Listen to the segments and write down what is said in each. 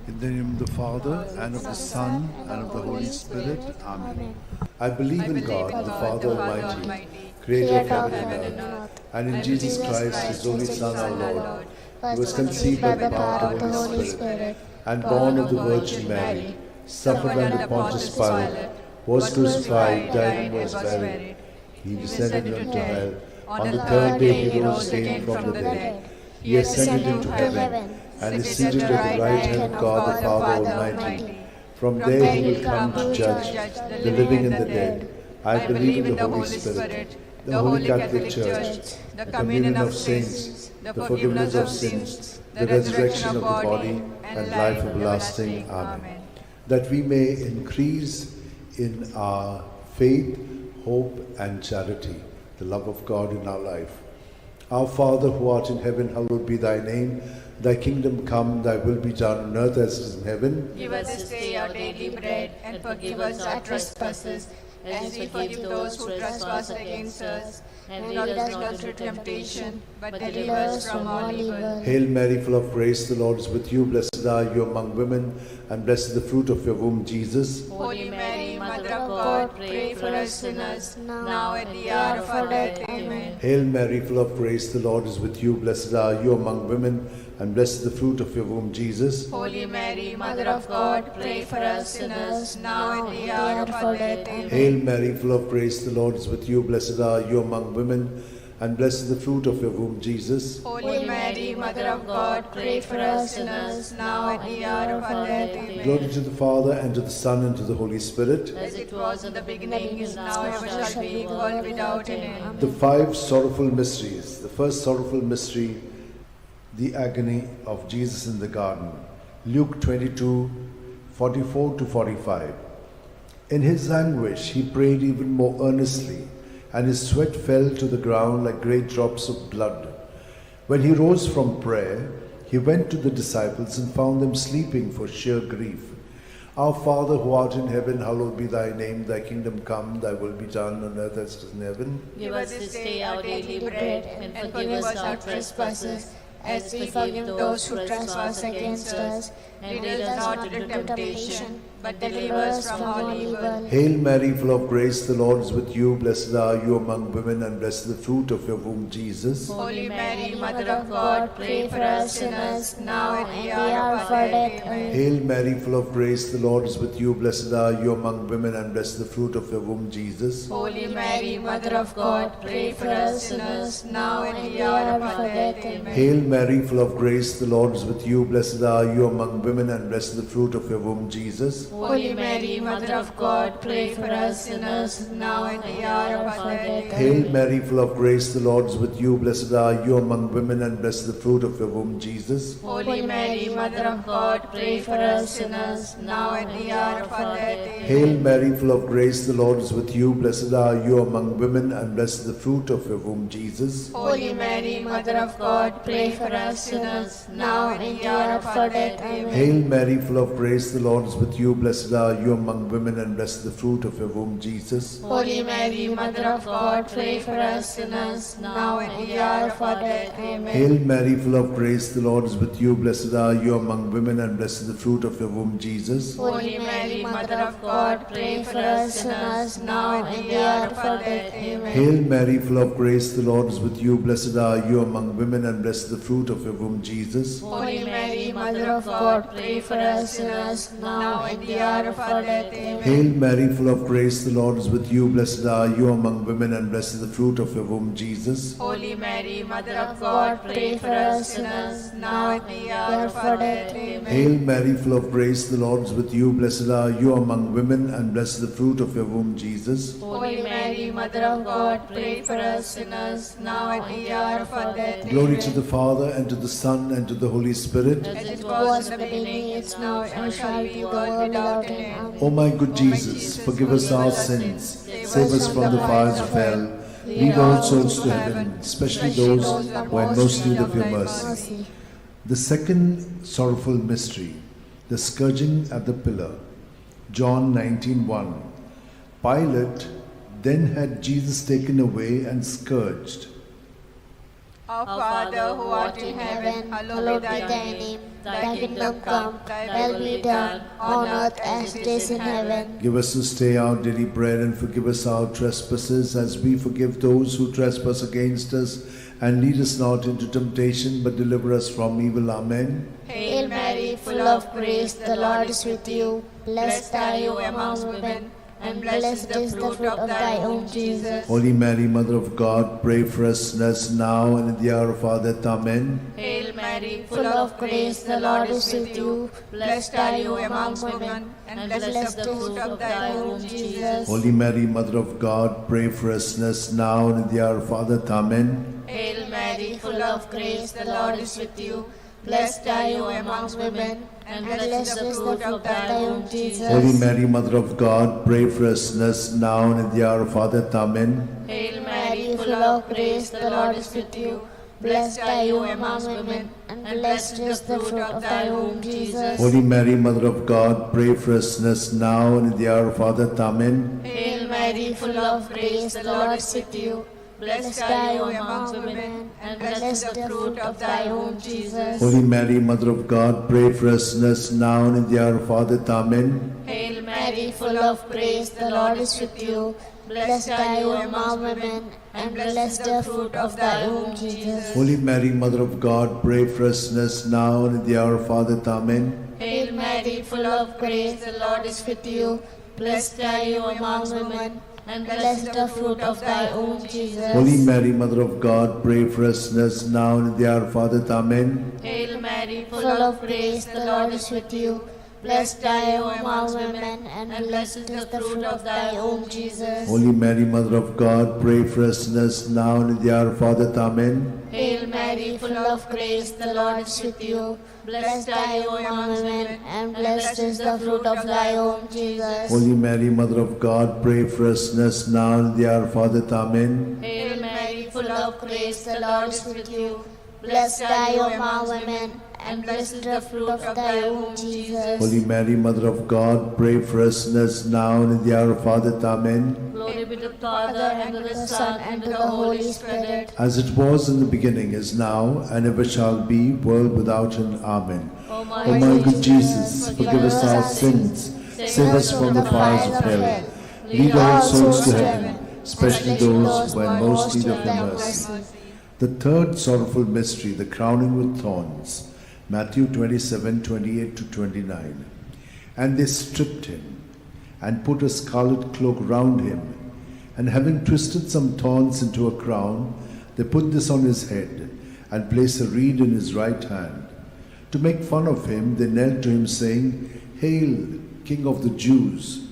In the name of the Father, and of the Son, and of the Holy Spirit. Amen. I believe in God, the Father Almighty, creator of heaven and earth, and in Jesus Christ, his only Son, our Lord, who was conceived by the power of the Holy Spirit, and born of the Virgin Mary, suffered under Pontius Pilate, was crucified, died, and was buried. He descended into hell. On the third day he rose again from the dead. He ascended into heaven, and is seated at the right hand of God the Father Almighty. From there he will come to judge the living and the dead. I believe in the Holy Spirit, the Holy Catholic Church, the communion of saints, the forgiveness of sins, the resurrection of the body, and life everlasting. Amen. That we may increase in our faith, hope, and charity, the love of God in our life. Our Father who art in heaven, hallowed be thy name. Thy kingdom come, thy will be done on earth as it is in heaven. Give us this day our daily bread, and forgive us our trespasses, as we forgive those who trespass against us. And lead us not into temptation, but deliver us from all evil. Hail Mary, full of grace, the Lord is with you. Blessed are you among women, and blessed is the fruit of your womb, Jesus. Holy Mary, Mother of God, pray for us sinners, now and at the hour of our death. Amen. Hail Mary, full of grace, the Lord is with you. Blessed are you among women, and blessed is the fruit of your womb, Jesus. Holy Mary, Mother of God, pray for us sinners, now and at the hour of our death. Amen. Hail Mary, full of grace, the Lord is with you. Blessed are you among women, and blessed is the fruit of your womb, Jesus. Holy Mary, Mother of God, pray for us sinners, now and at the hour of our death. Amen. Glory to the Father, and to the Son, and to the Holy Spirit. As it was in the beginning, is now, and ever shall be, world without an end. The five sorrowful mysteries. The first sorrowful mystery, the agony of Jesus in the garden. Luke 22, 44 to 45. In his anguish, he prayed even more earnestly, and his sweat fell to the ground like great drops of blood. When he rose from prayer, he went to the disciples and found them sleeping for sheer grief. Our Father who art in heaven, hallowed be thy name. Thy kingdom come, thy will be done on earth as it is in heaven. Give us this day our daily bread, and forgive us our trespasses, as we forgive those who trespass against us. And lead us not into temptation, but deliver us from all evil. Hail Mary, full of grace, the Lord is with you. Blessed are you among women, and blessed is the fruit of your womb, Jesus. Holy Mary, Mother of God, pray for us sinners, now and at the hour of our death. Amen. Hail Mary, full of grace, the Lord is with you. Blessed are you among women, and blessed is the fruit of your womb, Jesus. Holy Mary, Mother of God, pray for us sinners, now and at the hour of our death. Amen. Hail Mary, full of grace, the Lord is with you. Blessed are you among women, and blessed is the fruit of your womb, Jesus. Holy Mary, Mother of God, pray for us sinners, now and at the hour of our death. Hail Mary, full of grace, the Lord is with you. Blessed are you among women, and blessed is the fruit of your womb, Jesus. Holy Mary, Mother of God, pray for us sinners, now and at the hour of our death. Amen. Hail Mary, full of grace, the Lord is with you. Blessed are you among women, and blessed is the fruit of your womb, Jesus. Holy Mary, Mother of God, pray for us sinners, now and at the hour of our death. Amen. Hail Mary, full of grace, the Lord is with you. Blessed are you among women, and blessed is the fruit of your womb, Jesus. Holy Mary, Mother of God, pray for us sinners, now and at the hour of our death. Amen. Hail Mary, full of grace, the Lord is with you. Blessed are you among women, and blessed is the fruit of your womb, Jesus. Holy Mary, Mother of God, pray for us sinners, now and at the hour of our death. Amen. Hail Mary, full of grace, the Lord is with you. Blessed are you among women, and blessed is the fruit of your womb, Jesus. Holy Mary, Mother of God, pray for us sinners, now and at the hour of our death. Amen. Hail Mary, full of grace, the Lord is with you. Blessed are you among women, and blessed is the fruit of your womb, Jesus. Holy Mary, Mother of God, pray for us sinners, now and at the hour of our death. Amen. Hail Mary, full of grace, the Lord is with you. Blessed are you among women, and blessed is the fruit of your womb, Jesus. Holy Mary, Mother of God, pray for us sinners, now and at the hour of our death. Glory Amen. to the Father, and to the Son, and to the Holy Spirit. As it was in the beginning, is now, and shall be, world without an end. O my good Jesus, forgive us our sins, save us from the fires of hell, lead all souls to heaven, especially those who are in most need of your mercy. The second sorrowful mystery, the scourging at the pillar. John 19:1. Pilate then had Jesus taken away and scourged. Our Father who art in heaven, hallowed be thy name. Thy kingdom come, thy will be done, on earth as it is in heaven. Give us this day our daily bread, and forgive us our trespasses, as we forgive those who trespass against us. And lead us not into temptation, but deliver us from evil. Amen. Hail Mary, full of grace, the Lord is with you. Blessed are you among women, and blessed is the fruit of thy womb, Jesus. Holy Mary, Mother of God, pray for us sinners now and at the hour of our death. Amen. Hail Mary, full of grace, the Lord is with you. Blessed are you among women, and blessed is the fruit of thy womb, Jesus. Holy Mary, Mother of God, pray for us sinners now and at the hour of our death. Amen. Hail Mary, full of grace, the Lord is with you. Blessed are you among women, and blessed is the fruit of thy womb, Jesus. Holy Mary, Mother of God, pray for us sinners now and at the hour of our death. Amen. Hail Mary, full of grace, the Lord is with you. Blessed are you among women, and blessed is the fruit of thy womb, Jesus. Holy Mary, Mother of God, pray for us sinners now and at the hour of our death. Amen. Hail Mary, full of grace, the Lord is with you. Blessed are you among women, and blessed is the fruit of thy womb, Jesus. Holy Mary, Mother of God, pray for us sinners now and at the hour of our death. Amen. Hail Mary, full of grace, the Lord is with you. Blessed are you among women, and blessed is the fruit of thy womb, Jesus. Holy Mary, Mother of God, pray for us sinners now and at the hour of our death. Amen. Hail Mary, full of grace, the Lord is with you. Blessed are you among women, and blessed is the fruit of thy womb, Jesus. Holy Mary, Mother of God, pray for us sinners now and at the hour of our death. Amen. Hail Mary, full of grace, the Lord is with you. Blessed are you among women, and blessed is the fruit of thy womb, Jesus. Holy Mary, Mother of God, pray for us sinners now and at the hour of our death. Amen. Hail Mary, full of grace, the Lord is with you. Blessed are you among women, and blessed is the fruit of thy womb, Jesus. Holy Mary, Mother of God, pray for us sinners now and at the hour of our death. Amen. Hail Mary, full of grace, the Lord is with you. Blessed are you among women, and blessed is the fruit of thy womb, Jesus. Holy Mary, Mother of God, pray for us sinners now and at the hour of our death. Amen. Glory be to the Father, and to the Son, and to the Holy Spirit. As it was in the beginning, is now, and ever shall be, world without end. Amen. O O my good Jesus, forgive us our sins, save us from the fires of hell, lead all souls to heaven, especially those who are in most need of your mercy. The third sorrowful mystery, the crowning with thorns. Matthew 27:28-29. And they stripped him, and put a scarlet cloak round him, and having twisted some thorns into a crown, they put this on his head, and placed a reed in his right hand. To make fun of him, they knelt to him, saying, Hail, King of the Jews!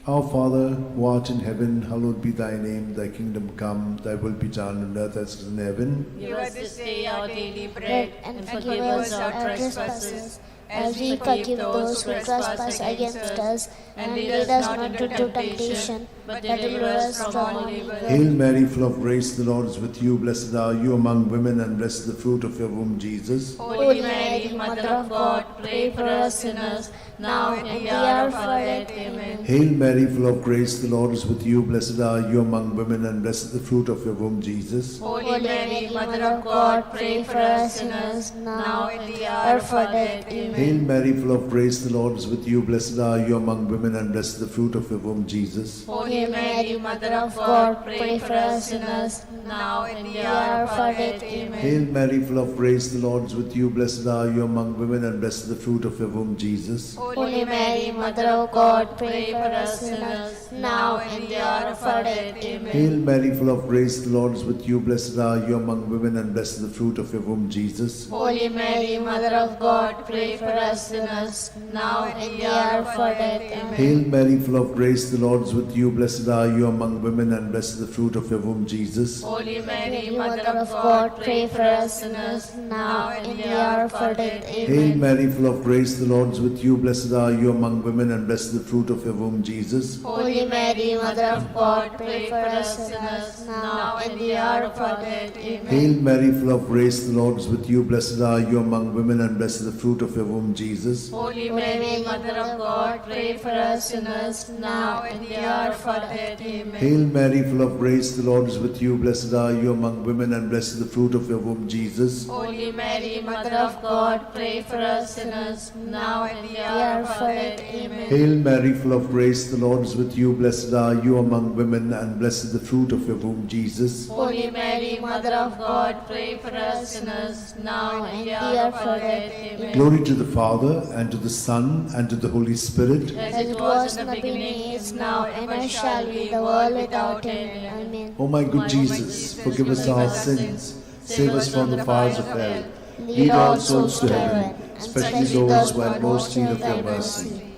Our Father, who art in heaven, hallowed be thy name. Thy kingdom come, thy will be done on earth as it is in heaven. Give us this day our daily bread, and forgive us our trespasses, as we forgive those who trespass against us. And lead us not into temptation, but deliver us from evil. Hail Mary, full of grace, the Lord is with you. Blessed are you among women, and blessed is the fruit of your womb, Jesus. Holy Mary, Mother of God, pray for us sinners, now and at the hour of our death. Amen. Hail Mary, full of grace, the Lord is with you. Blessed are you among women, and blessed is the fruit of your womb, Jesus. Holy Mary, Mother of God, pray for us sinners, now and at the hour of our death. Amen. Hail Mary, full of grace, the Lord is with you. Blessed are you among women, and blessed is the fruit of your womb, Jesus. Holy Mary, Mother of God, pray for us sinners, now and at the hour of our death. Amen. Hail Mary, full of grace, the Lord is with you. Blessed are you among women, and blessed is the fruit of your womb, Jesus. Holy Mary, Mother of God, pray for us sinners, now and at the hour of our death. Amen. Hail Mary, full of grace, the Lord is with you. Blessed are you among women, and blessed is the fruit of your womb, Jesus. Holy Mary, Mother of God, pray for us sinners, now and at the hour of our death. Amen. Hail Mary, full of grace, the Lord is with you. Blessed are you among women, and blessed is the fruit of your womb, Jesus. Holy Mary, Mother of God, pray for us sinners, now and at the hour of our death. Hail Amen. Mary, full of grace, the Lord is with you. Blessed blessed are you among women, and blessed is the fruit of your womb, Jesus. Holy Mary, Mother of God, pray for us sinners, now and the hour of our death. Amen. Hail Mary, full of grace, the Lord is with you. Blessed are you among women, and blessed is the fruit of your womb, Jesus. Holy Mary, Mother of God, pray for us sinners, now and the hour of our death. Amen. Hail Mary, full of grace, the Lord is with you. Blessed are you among women, and blessed is the fruit of your womb, Jesus. Holy Mary, Mother of God, pray for us sinners, now and the hour of our death. Amen. Hail Mary, full of grace, the Lord is with you. Blessed are you among women, and blessed is the fruit of your womb, Jesus. Holy Mary, Mother of God, pray for us sinners, now and the hour of our death. Amen. Glory to the Father, and to the Son, and to the Holy Spirit. As it was in the beginning, is now, and ever shall be, the world without end. Amen. O my good Jesus, forgive us our sins, save us from the fires of hell, lead all souls to heaven, especially those who are most in need of your mercy.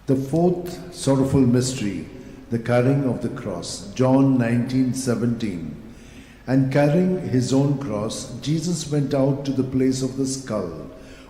The fourth sorrowful mystery, the carrying of the cross. John 19:17. And carrying his own cross, Jesus went out to the place of the skull,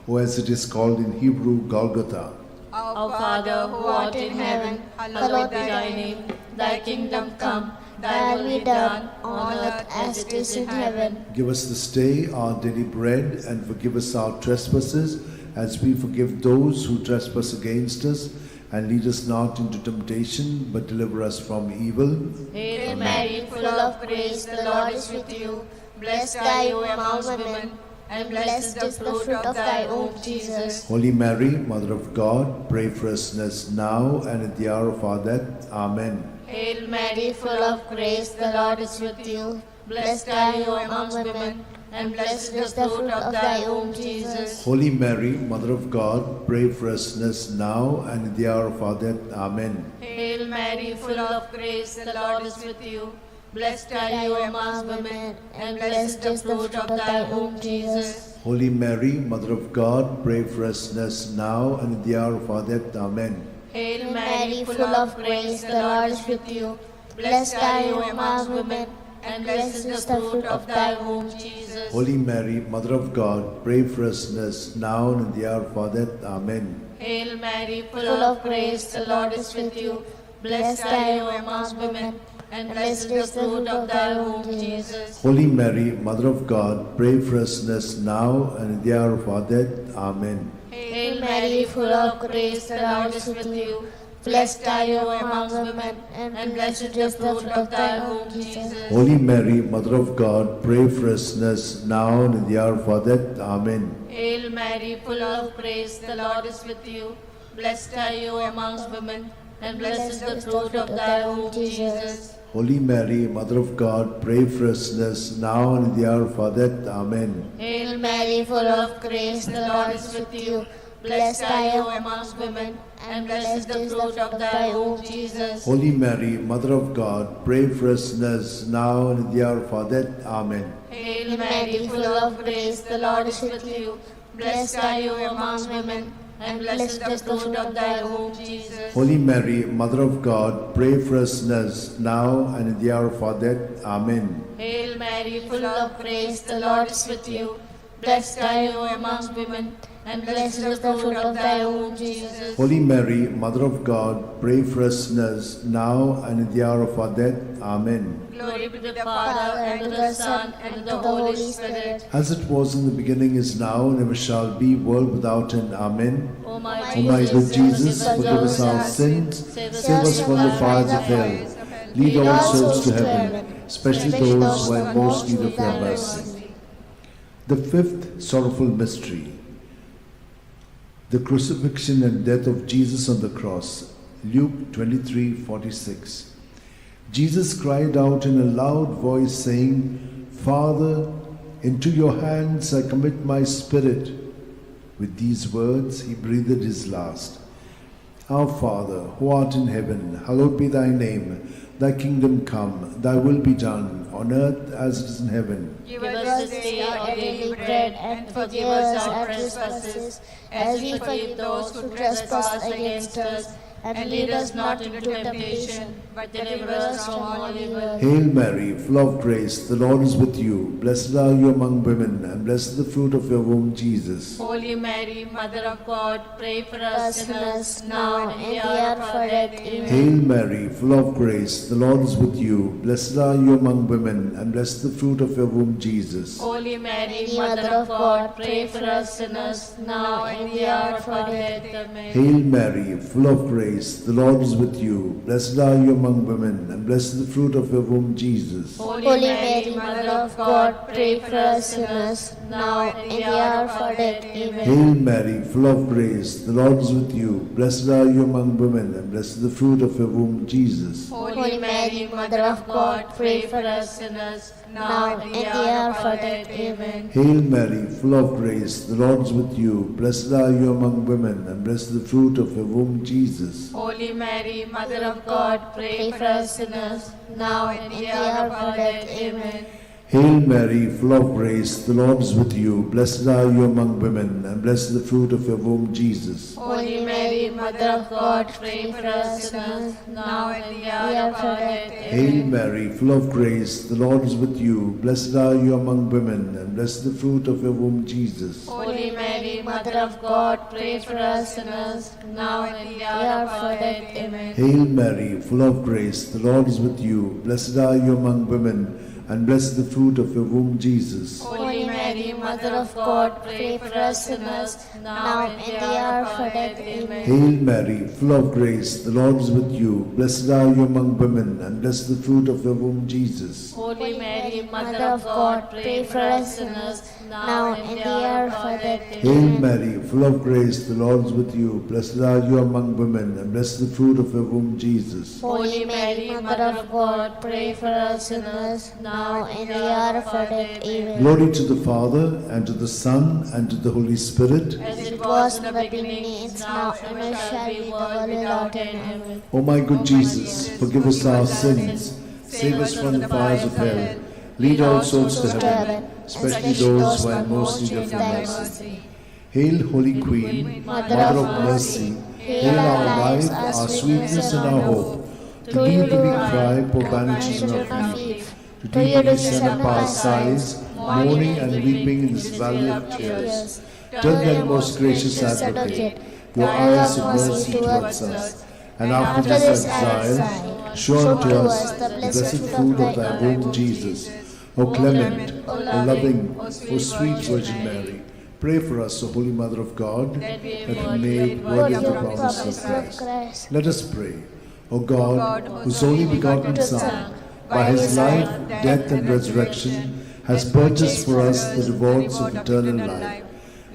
or as it is called in Hebrew, Golgotha. Our Father, who art in heaven, hallowed be thy name. Thy kingdom come, thy will be done, on earth as it is in heaven. Give us this day our daily bread, and forgive us our trespasses, as we forgive those who trespass against us. And lead us not into temptation, but deliver us from evil. Hail Mary, full of grace, the Lord is with you. Blessed are you among women, and blessed is the fruit of thy womb, Jesus. Holy Mary, Mother of God, pray for us sinners now and at the hour of our death. Amen. Hail Mary, full of grace, the Lord is with you. Blessed are you among women, and blessed is the fruit of thy womb, Jesus. Holy Mary, Mother of God, pray for us sinners now and at the hour of our death. Amen. Hail Mary, full of grace, the Lord is with you. Blessed are you among women, and blessed is the fruit of thy womb, Jesus. Holy Mary, Mother of God, pray for us sinners now and at the hour of our death. Amen. Hail Mary, full of grace, the Lord is with you. Blessed are you among women, and blessed is the fruit of thy womb, Jesus. Holy Mary, Mother of God, pray for us sinners now and at the hour of our death. Amen. Hail Mary, full of grace, the Lord is with you. Blessed are you among women, and blessed is the fruit of thy womb, Jesus. Holy Mary, Mother of God, pray for us sinners now and at the hour of our death. Amen. Hail Mary, full of grace, the Lord is with you. Blessed are you among women, and blessed is the fruit of thy womb, Jesus. Holy Mary, Mother of God, pray for us sinners now and at the hour of our death. Amen. Hail Mary, full of grace, the Lord is with you. Blessed are you among women, and blessed is the fruit of thy womb, Jesus. Holy Mary, Mother of God, pray for us sinners now and at the hour of our death. Amen. Hail Mary, full of grace, the Lord is with you. Blessed are you among women, and blessed is the fruit of thy womb, Jesus. Holy Mary, Mother of God, pray for us sinners now and at the hour of our death. Amen. Hail Mary, full of grace, the Lord is with you. Blessed are you among women, and blessed is the fruit of thy womb, Jesus. Holy Mary, Mother of God, pray for us sinners now and at the hour of our death. Amen. Hail Mary, full of grace, the Lord is with you. Blessed are you among women, and blessed is the fruit of thy womb, Jesus. Holy Mary, Mother of God, pray for us sinners now and at the hour of our death. Amen. Glory be to the Father, and to the Son, and to the Holy Spirit. As it was in the beginning, is now, and ever shall be, world without end. Amen. O my O my good Jesus, forgive us our sins, save us from the fires of hell, lead all souls to heaven, especially those who are in most need of your mercy. The fifth sorrowful mystery, the crucifixion and death of Jesus on the cross. Luke 23:46. Jesus cried out in a loud voice, saying, Father, into your hands I commit my spirit. With these words he breathed his last. Our Father, who art in heaven, hallowed be thy name. Thy kingdom come, thy will be done, on earth as it is in heaven. Give us this day our daily bread, and forgive us our trespasses, as we forgive those who trespass against us. and lead us not into temptation, but deliver us from all evil. Hail Mary, full of grace, the Lord is with you. Blessed are you among women, and blessed is the fruit of your womb, Jesus. Holy Mary, Mother of God, pray for us sinners, now and in the hour of our death. Amen. Hail Mary, full of grace, the Lord is with you. Blessed are you among women, and blessed is the fruit of your womb, Jesus. Holy Mary, Mother of God, pray for us sinners, now and in the hour of our death. Amen. Hail Mary, full of grace, the Lord is with you. Blessed are you among women, and blessed is the fruit of your womb, Jesus. Holy Mary, Mother of God, pray for us sinners, now and in the hour of our death. Amen. Hail Mary, full of grace, the Lord is with you. Blessed are you among women, and blessed is the fruit of your womb, Jesus. Holy Mary, Mother of God, pray for us sinners, now and in the hour of our death. Amen. Hail Mary, full of grace, the Lord is with you. Blessed are you among women, and blessed is the fruit of your womb, Jesus. Holy Mary, Mother of God, pray for us sinners, now and in the hour of our death. Amen. Hail Mary, full of grace, the Lord is with you. Blessed are you among women, and blessed is the fruit of your womb, Jesus. Holy Mary, Mother of God, pray for us sinners, now and in the hour of our death. Hail Mary, full of grace, the Lord is with you. Blessed are you among women, and blessed is the fruit of your womb, Jesus. Holy Mary, Mother of God, pray for us sinners, now and in the hour of our death. Amen. Hail Mary, full of grace, the Lord is with you. Blessed are you among women, and blessed is the fruit of your womb, Jesus. Holy Mary, Mother of God, pray for us sinners, now and in the hour of our death. Amen. Hail Mary, full of grace, the Lord is with you. Blessed are you among women, and blessed is the fruit of your womb, Jesus. Holy Mary, Mother of God, pray for us sinners, now and in the hour of our death. Hail Mary, full of grace, the Lord is with you. Blessed are you among women, and blessed is the fruit of your womb, Jesus. Holy Mary, Mother of God, pray for us sinners, now and in the hour of our death. Amen. Glory to the Father, and to the Son, and to the Holy Spirit. As it was in the beginning, is now, and ever shall be, the world without end. Amen. O my good Jesus, forgive us our sins, save us from the fires of hell, lead all souls to heaven, especially those who are in most need of your mercy. Hail, Holy Queen, Mother of mercy, hail our life, our sweetness, and our hope. To thee do we cry, poor banished of Eve. To thee do we send up our sighs, mourning and weeping in this valley of tears. Turn then, most gracious Advocate, your eyes of mercy towards us, and after this exile, show unto us the blessed fruit of thy womb, Jesus. O clement, O loving, O sweet Virgin Mary, pray for us, O Holy Mother of God, that we may be made worthy of the promise of Christ. Let us pray. O God, whose only begotten Son, by his life, death, and resurrection, has purchased for us the rewards of eternal life,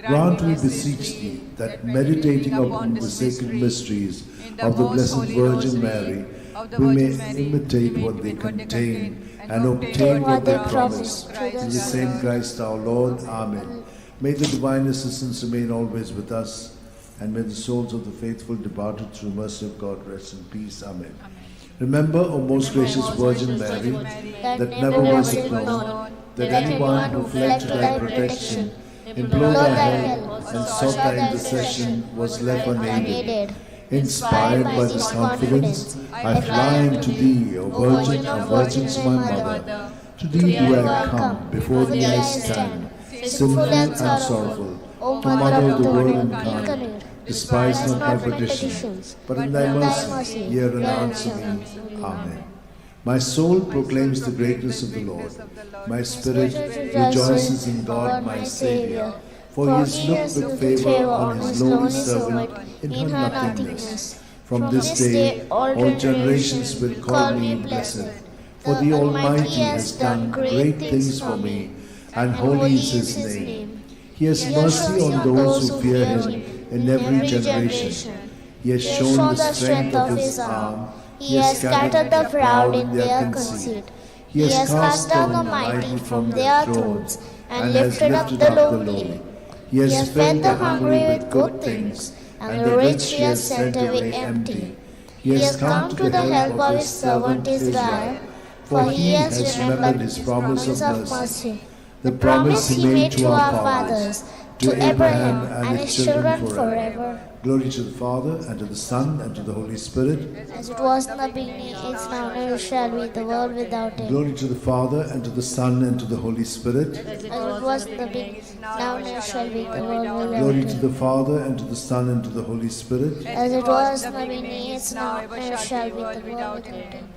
grant, we beseech thee, that meditating upon the sacred mysteries of the Blessed Virgin Mary, we may imitate what they contain and obtain what they promise. Through the same Christ our Lord. Amen. May the divine assistance remain always with us, and may the souls of the faithful departed through mercy of God rest in peace. Amen. Remember, O most gracious Virgin Mary, that never was it known that anyone who fled to thy protection, implored thy help, and sought thy intercession was left unaided. Inspired by this confidence, I fly unto thee, O Virgin of Virgins, my Mother. To thee do I come, before thee I stand, sinful and sorrowful, to Mother of the Word incarnate. Despise not my petitions, but in thy mercy hear and answer me. Amen. My soul proclaims the greatness of the Lord. My spirit rejoices in God my Saviour, for he has looked with favour on his lowly servant in her nothingness. From this day all generations will call me blessed, for the Almighty has done great things for me, and holy is his name. He has mercy on those who fear him in every generation. He has shown the strength of his arm. He has scattered the proud in their conceit. He has cast down the mighty from their thrones, and lifted up the lowly. He has fed the hungry with good things, and the rich he has sent away empty. He has come to the help of his servant Israel, for he has remembered his promise of mercy, the promise he made to our fathers, to Abraham and his children forever. Glory to the Father, and to the Son, and to the Holy Spirit. As it was in the beginning, is now, and ever shall be, the world without end. Glory to the Father, and to the Son, and to the Holy Spirit. As it was in the beginning, now, and ever shall be, the world without Glory end. to the Father, and to the Son, and to the Holy Spirit. As it was in the beginning, is now, and ever shall be, the world without end.